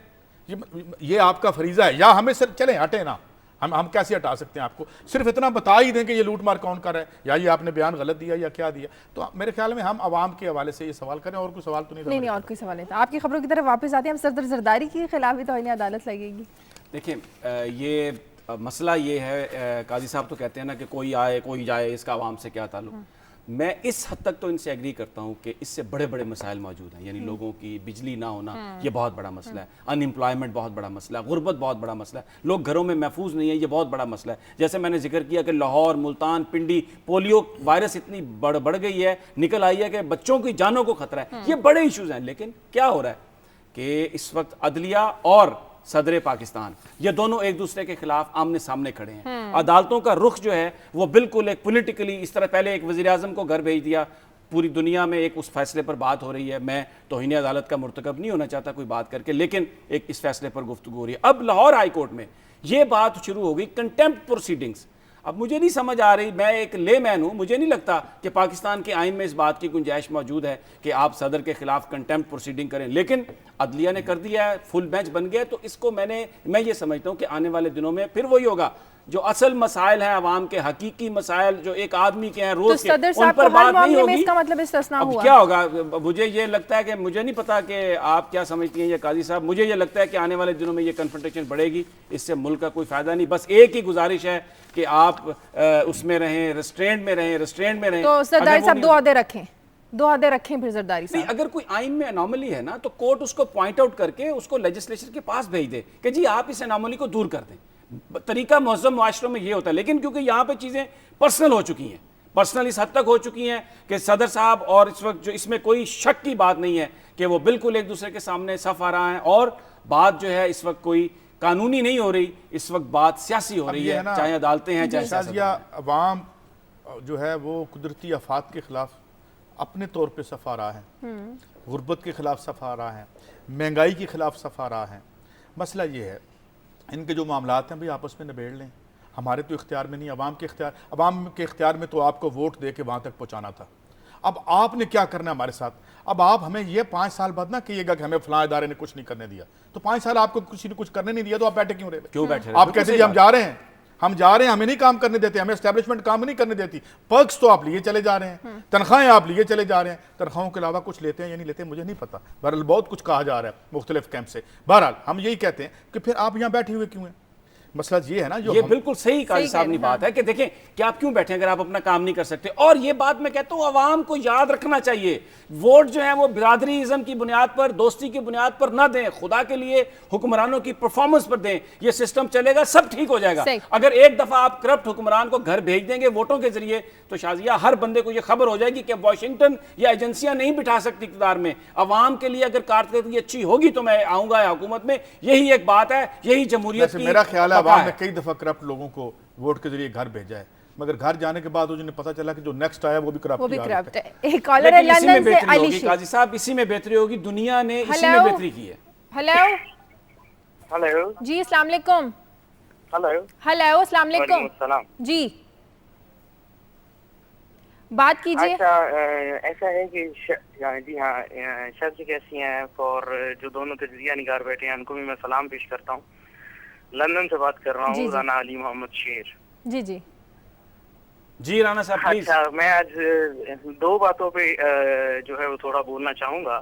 یہ آپ کا فریضہ ہے، یا ہمیں سر چلیں ہٹیں نا، ہم کیسے ہٹا سکتے ہیں آپ کو، صرف اتنا بتا ہی دیں کہ یہ لوٹ مار کون کر رہا ہے، یا یہ آپ نے بیان غلط دیا یا کیا دیا. تو میرے خیال میں ہم عوام کے حوالے سے یہ سوال کریں. اور کوئی سوال تو نہیں اور کوئی سوال نہیں تھا. آپ کی خبروں کی طرف واپس آتے ہیں. ہم سردار زرداری کے خلاف بھی توہین عدالت لگے گی. دیکھیں یہ مسئلہ یہ ہے، قاضی صاحب تو کہتے ہیں نا کہ کوئی آئے کوئی جائے، اس کا عوام سے کیا تعلق. میں اس حد تک تو ان سے ایگری کرتا ہوں کہ اس سے بڑے بڑے مسائل موجود ہیں. یعنی لوگوں کی بجلی نہ ہونا یہ بہت بڑا مسئلہ ہے، ان امپلائمنٹ بہت بڑا مسئلہ ہے، غربت بہت بڑا مسئلہ ہے، لوگ گھروں میں محفوظ نہیں ہیں، یہ بہت بڑا مسئلہ ہے. جیسے میں نے ذکر کیا کہ لاہور، ملتان، پنڈی پولیو وائرس اتنی بڑھ گئی ہے، نکل آئی ہے کہ بچوں کی جانوں کو خطرہ ہے. یہ بڑے ایشوز ہیں. لیکن کیا ہو رہا ہے کہ اس وقت عدلیہ اور صدر پاکستان یہ دونوں ایک دوسرے کے خلاف آمنے سامنے کھڑے ہیں. عدالتوں کا رخ جو ہے وہ بالکل ایک پولیٹیکلی، اس طرح پہلے ایک وزیر اعظم کو گھر بھیج دیا، پوری دنیا میں ایک اس فیصلے پر بات ہو رہی ہے. میں توہین عدالت کا مرتکب نہیں ہونا چاہتا کوئی بات کر کے، لیکن ایک اس فیصلے پر گفتگو ہو رہی ہے. اب لاہور ہائی کورٹ میں یہ بات شروع ہو گئی، کنٹیمپٹ پروسیڈنگز. اب مجھے نہیں سمجھ آ رہی، میں ایک لے مین ہوں، مجھے نہیں لگتا کہ پاکستان کے آئین میں اس بات کی گنجائش موجود ہے کہ آپ صدر کے خلاف کنٹیمپٹ پروسیڈنگ کریں. لیکن عدلیہ نے کر دیا ہے، فل بینچ بن گیا. تو اس کو میں یہ سمجھتا ہوں کہ آنے والے دنوں میں پھر وہی ہوگا، جو اصل مسائل ہیں عوام کے، حقیقی مسائل جو ایک آدمی کے ہیں روز کے، ان پر بات نہیں ہوگی. اب کیا ہوگا؟ مجھے یہ لگتا ہے کہ مجھے نہیں پتا کہ آپ کیا سمجھتی ہیں یہ قاضی صاحب، مجھے یہ لگتا ہے کہ آنے والے دنوں میں یہ کنفرنٹیشن بڑھے گی. اس سے ملک کا کوئی فائدہ نہیں. بس ایک ہی گزارش ہے کہ آپ اس میں رہیں، ریسٹرینٹ میں رہیں. تو سرداری صاحب دو عہدے رکھیں پھر زرداری صاحب. اگر کوئی آئین میں انوملی ہے نا تو کورٹ اس کو پوائنٹ آؤٹ کر کے اس کو لیجسلیچر کے پاس بھیج دے کہ جی آپ اس انوملی کو دور کر دیں. طریقہ مہذب معاشروں میں یہ ہوتا ہے. لیکن کیونکہ یہاں پہ چیزیں پرسنل ہو چکی ہیں، پرسنل اس حد تک ہو چکی ہیں کہ صدر صاحب، اور اس وقت جو اس میں کوئی شک کی بات نہیں ہے کہ وہ بالکل ایک دوسرے کے سامنے صف آ رہا ہے. اور بات جو ہے اس وقت کوئی قانونی نہیں ہو رہی، اس وقت بات سیاسی ہو رہی ہے، چاہے عدالتیں ہیں چاہے شازیہ. عوام جو ہے وہ قدرتی آفات کے خلاف اپنے طور پہ صف آ رہا ہے، غربت کے خلاف صف آ رہا ہے، مہنگائی کے خلاف صف آ رہا ہے. مسئلہ یہ ہے ان کے جو معاملات ہیں بھی آپس میں نبیڑ لیں. ہمارے تو اختیار میں نہیں، عوام کے اختیار میں تو آپ کو ووٹ دے کے وہاں تک پہنچانا تھا. اب آپ نے کیا کرنا ہے ہمارے ساتھ؟ اب آپ ہمیں یہ 5 سال بعد نہ کہیے گا کہ ہمیں فلاں ادارے نے کچھ نہیں کرنے دیا. تو 5 سال آپ کو کسی نے کچھ کرنے نہیں دیا تو آپ بیٹھے کیوں رہے؟ کیوں بیٹھے؟ آپ کہتے ہیں ہم جا رہے ہیں، ہمیں نہیں کام کرنے دیتے، ہمیں اسٹیبلشمنٹ کام نہیں کرنے دیتی. پرکس تو آپ لیے چلے جا رہے ہیں، تنخواہیں آپ لیے چلے جا رہے ہیں. تنخواہوں کے علاوہ کچھ لیتے ہیں یا نہیں لیتے مجھے نہیں پتا. بہرحال بہت کچھ کہا جا رہا ہے مختلف کیمپ سے. بہرحال ہم یہی کہتے ہیں کہ پھر آپ یہاں بیٹھے ہوئے کیوں ہیں؟ مسئلہ یہ ہے نا، جو یہ بالکل صحیح قاضی صاحب نے بات ہے کہ دیکھیں کہ آپ کیوں بیٹھے ہیں اگر آپ اپنا کام نہیں کر سکتے. اور یہ بات میں کہتا ہوں عوام کو یاد رکھنا چاہیے، ووٹ جو ہیں وہ برادری ازم کی بنیاد پر، دوستی کی بنیاد پر نہ دیں. خدا کے لیے حکمرانوں کی پرفارمنس پر دیں. یہ سسٹم چلے گا، سب ٹھیک ہو جائے گا. اگر ایک دفعہ آپ کرپٹ حکمران کو گھر بھیج دیں گے ووٹوں کے ذریعے تو شازیہ ہر بندے کو یہ خبر ہو جائے گی کہ واشنگٹن یا ایجنسیاں نہیں بٹھا سکتی اقتدار میں. عوام کے لیے اگر کارکردگی اچھی ہوگی تو میں آؤں گا حکومت میں. یہی ایک بات ہے، یہی جمہوریت کی. میرا خیال ہے عوام نے کئی دفعہ کرپٹ لوگوں کو ووٹ کے ذریعے گھر بھیجا ہے، مگر گھر جانے کے بعد انہیں پتا چلا کہ جو نیکسٹ آیا وہ بھی کرپٹ ہے. ایک کالر ہے لندن سے، علی شیخ. قاضی صاحب اسی میں بہتری ہوگی، دنیا نے اسی میں بہتری کی ہے. ہلو جی السلام علیکم. ہلو السلام علیکم. جی بات کیجیے. ایسا ہے کہ جی ہاں شاذ کیسی ہیں، اور جو دونوں تجزیہ نگار بیٹھے ہیں ان کو بھی میں سلام پیش کرتا ہوں. لندن سے بات کر رہا ہوں، رانا علی محمد شیر. جی رانا صاحب پلیز. اچھا، میں آج 2 باتوں پہ جو ہے وہ تھوڑا بولنا چاہوں گا.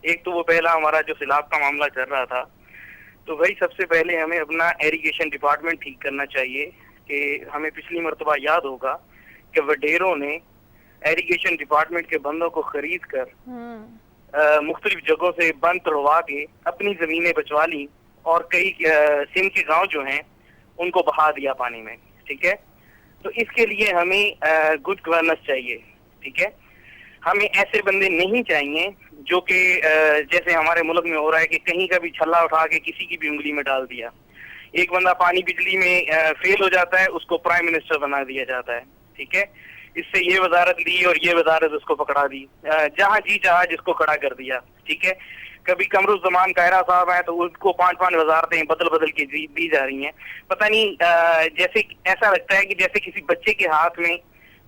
ایک تو وہ پہلا ہمارا جو سیلاب کا معاملہ چل رہا تھا، تو بھائی سب سے پہلے ہمیں اپنا ایریگیشن ڈپارٹمنٹ ٹھیک کرنا چاہیے. کہ ہمیں پچھلی مرتبہ یاد ہوگا کہ وڈیروں نے ایریگیشن ڈپارٹمنٹ کے بندوں کو خرید کر مختلف جگہوں سے بند توڑوا کے اپنی زمینیں بچوا لی، اور کئی سندھ کے گاؤں جو ہیں ان کو بہا دیا پانی میں. ٹھیک ہے، تو اس کے لیے ہمیں گڈ گورننس چاہیے. ٹھیک ہے، ہمیں ایسے بندے نہیں چاہیے جو کہ جیسے ہمارے ملک میں ہو رہا ہے کہ کہیں کا بھی چھلا اٹھا کے کسی کی بھی انگلی میں ڈال دیا. ایک بندہ پانی بجلی میں فیل ہو جاتا ہے، اس کو پرائم منسٹر بنا دیا جاتا ہے. ٹھیک ہے، اس سے یہ وزارت لی اور یہ وزارت اس کو پکڑا دی، جہاں جی چاہا جس کو کھڑا کر دیا. ٹھیک ہے، کبھی قمرالزمان قاہرہ صاحب ہیں تو ان کو 5 وزارتیں بدل کے دی جا رہی ہیں. پتہ نہیں، جیسے ایسا لگتا ہے کہ جیسے کسی بچے کے ہاتھ میں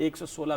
116